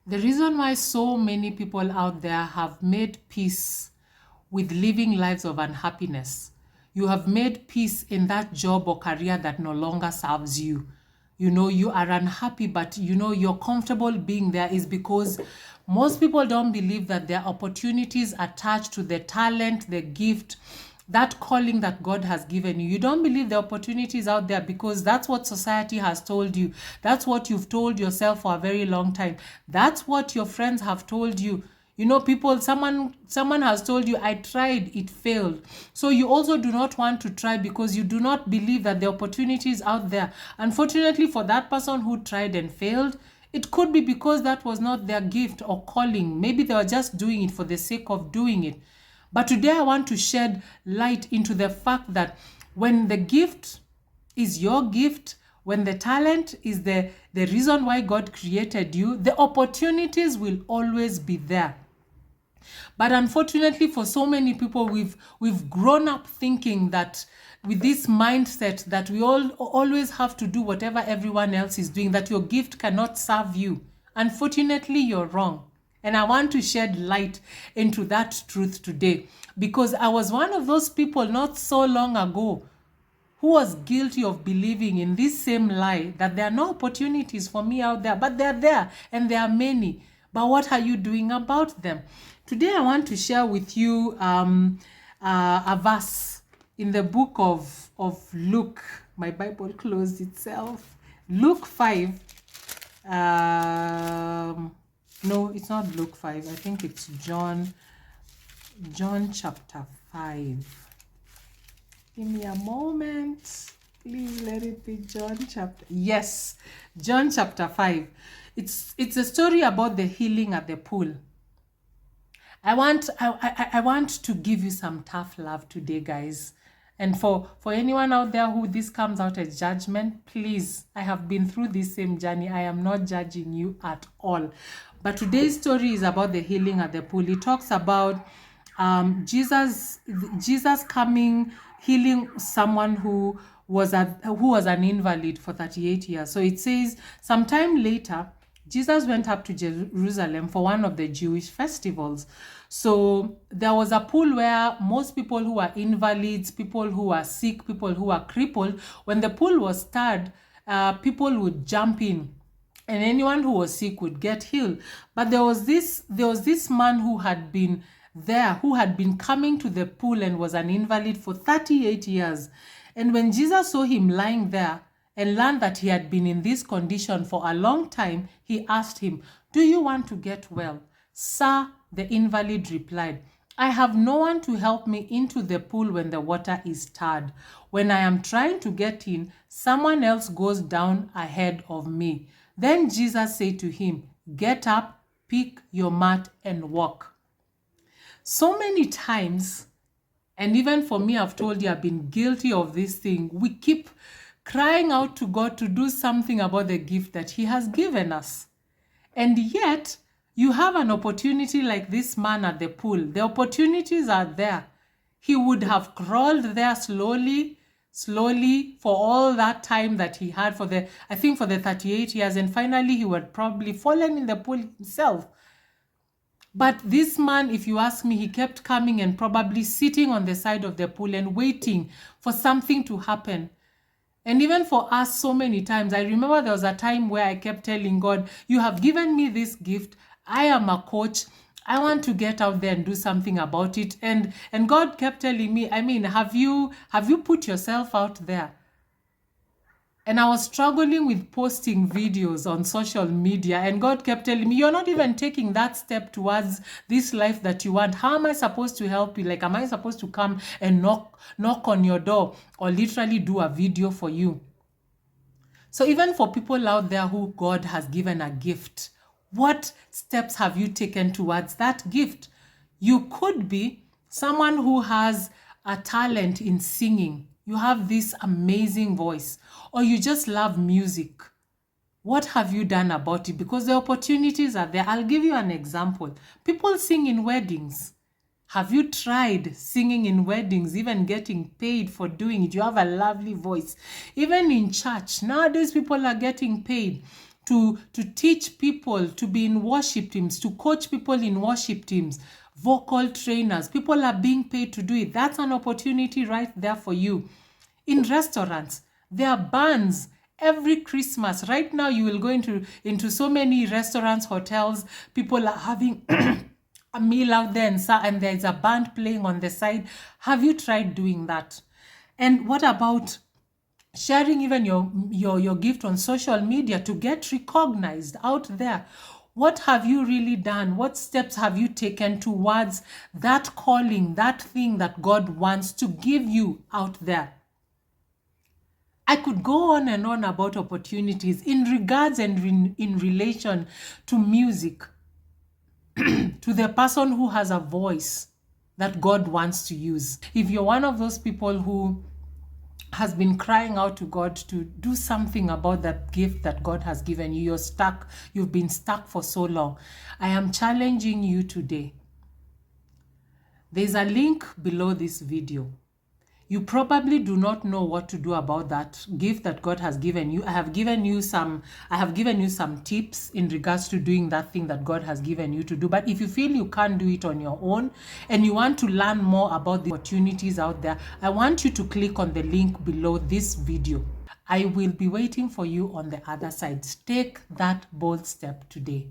The reason why so many people out there have made peace with living lives of unhappiness, you have made peace in that job or career that no longer serves you. You know, you are unhappy, but you know, you're comfortable being there, is because most people don't believe that there are opportunities attached to the talent, the gift, that calling that God has given you. You don't believe the opportunities out there because that's what society has told you. That's what you've told yourself for a very long time. That's what your friends have told you. You know, people, someone has told you, I tried, it failed. So you also do not want to try because you do not believe that the opportunity is out there. Unfortunately, for that person who tried and failed, it could be because that was not their gift or calling. Maybe they were just doing it for the sake of doing it. But today I want to shed light into the fact that when the gift is your gift, when the talent is the reason why God created you, the opportunities will always be there. But unfortunately, for so many people, we've grown up thinking that, with this mindset that we all always have to do whatever everyone else is doing, that your gift cannot serve you. Unfortunately, you're wrong. And I want to shed light into that truth today, because I was one of those people not so long ago who was guilty of believing in this same lie, that there are no opportunities for me out there, but they're there and there are many. But what are you doing about them? Today, I want to share with you a verse in the book of Luke. My Bible closed itself. Luke 5. No, it's not Luke 5. I think it's John chapter 5. Give me a moment. Please let it be John chapter. Yes, John chapter 5. It's a story about the healing at the pool. I want to give you some tough love today, guys. And for anyone out there who this comes out as judgment, please, I have been through this same journey. I am not judging you at all. But today's story is about the healing at the pool. It talks about Jesus coming, healing someone who was an invalid for 38 years. So it says, sometime later, Jesus went up to Jerusalem for one of the Jewish festivals. So there was a pool where most people who are invalids, people who are sick, people who are crippled, when the pool was stirred, people would jump in and anyone who was sick would get healed. But there was this man who had been there, who had been coming to the pool and was an invalid for 38 years. And when Jesus saw him lying there and learned that he had been in this condition for a long time, he asked him, "Do you want to get well?" "Sir," the invalid replied, "I have no one to help me into the pool when the water is stirred. When I am trying to get in, someone else goes down ahead of me." Then Jesus said to him, "Get up, pick your mat and walk." So many times, and even for me, I've told you, I've been guilty of this thing. We keep crying out to God to do something about the gift that he has given us. And yet, you have an opportunity like this man at the pool. The opportunities are there. He would have crawled there slowly for all that time that he had for the 38 years. And finally, he would probably fallen in the pool himself. But this man, if you ask me, he kept coming and probably sitting on the side of the pool and waiting for something to happen. And even for us, so many times, I remember there was a time where I kept telling God, "You have given me this gift. I am a coach. I want to get out there and do something about it." And God kept telling me, have you put yourself out there? And I was struggling with posting videos on social media, and God kept telling me, "You're not even taking that step towards this life that you want. How am I supposed to help you? Like, am I supposed to come and knock on your door or literally do a video for you?" So even for people out there who God has given a gift, what steps have you taken towards that gift? You could be someone who has a talent in singing. You have this amazing voice, or you just love music. What have you done about it? Because the opportunities are there. I'll give you an example. People sing in weddings. Have you tried singing in weddings, even getting paid for doing it? You have a lovely voice. Even in church, nowadays people are getting paid to teach people, to be in worship teams, to coach people in worship teams, vocal trainers. People are being paid to do it. That's an opportunity right there for you. In restaurants, there are bands every Christmas. Right now, you will go into so many restaurants, hotels. People are having a meal out there, and there's a band playing on the side. Have you tried doing that? And what about sharing even your gift on social media to get recognized out there? What have you really done? What steps have you taken towards that calling, that thing that God wants to give you out there? I could go on and on about opportunities in regards and in relation to music, to the person who has a voice that God wants to use. If you're one of those people who has been crying out to God to do something about that gift that God has given you, you're stuck, you've been stuck for so long, I am challenging you today. There's a link below this video. You probably do not know what to do about that gift that God has given you. I have given you some tips in regards to doing that thing that God has given you to do. But if you feel you can't do it on your own and you want to learn more about the opportunities out there, I want you to click on the link below this video. I will be waiting for you on the other side. Take that bold step today.